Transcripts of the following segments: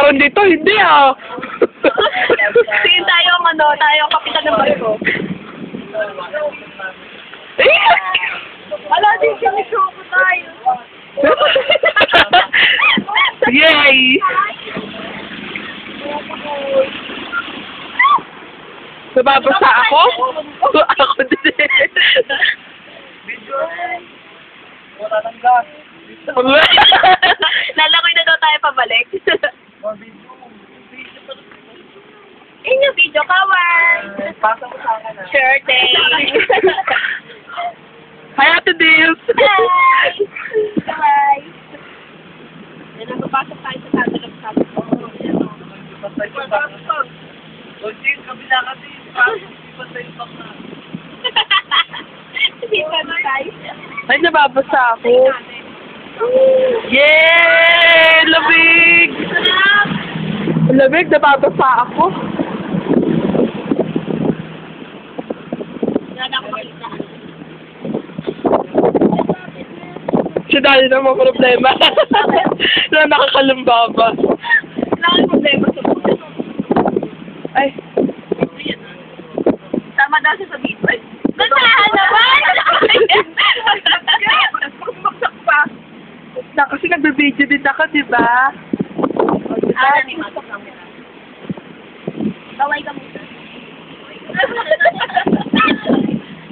taon dito, hindi ah. Sige tayo ang tayo ang kapitan ng barko. Wala din kami shoko tayo. Yay! Nababasa ako? Ako din. Wala nang gas. Lalakoy na daw tayo pabalik. Yung video, kawan. Pasa mo sa akin Sure thing. Hi, Ate Dils. Hi! Hi! Yan, napapasok tayo sa sabi ng sabi ko. Patay yung bak na. O, Jin, kabila kasi. Patay yung bak na. Hindi pa na tayo. Ay, nababasa ako. Yay! Lamig! Lamig, nababasa ako. Wala na ako makita. Si Dali na mga problema. Na nakakalumbaba. Wala akong problema sa buhay. Ay, Tama daw siya sa video. Basahan naman! Bumagsak pa. na kasi nagbe-video din ako, di ba? Ni Mato camera. Baway ka muna.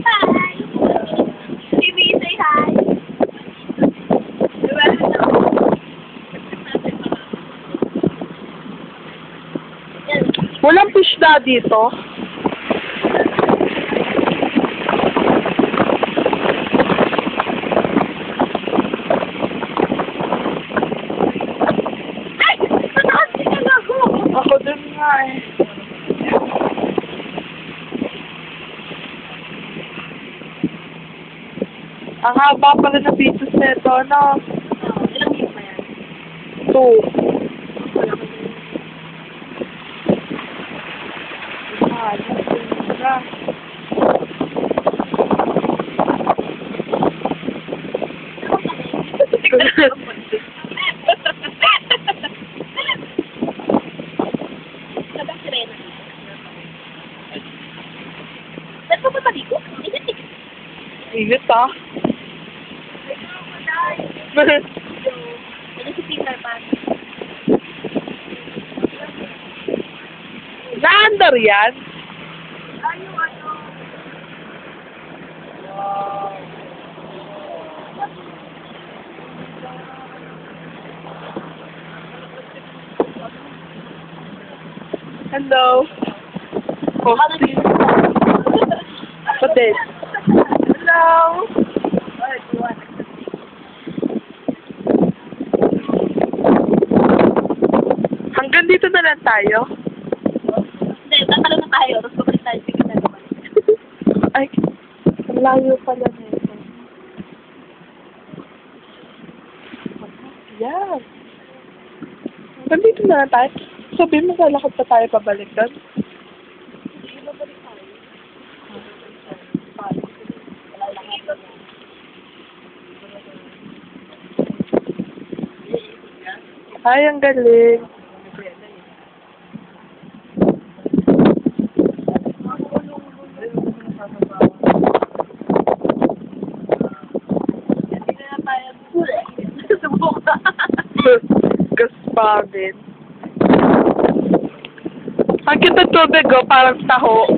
Hi! TV, say hi! Walang fish na dito. Ay! Mataas din ka na ako! Ako din nga eh. Ang haba pala na pieces nito, no? Ilang minutes na yan? 2. Ba't ka ba maligo? Init ah. Ano si Peter Pan? Naandar yan? Hello. Coffee. Patin. Hello. Hanggang dito na lang tayo. Hindi, tatalo na tayo. Tapos babalik tayo sa kita naman. Ay, ang layo pala nito. Yan. Hanggang dito na lang tayo. Sabihin mo, lalakad pa tayo pabalik doon. Ay, ang galing. Gaspagin. Ang cute ng tubig, oh, parang taho.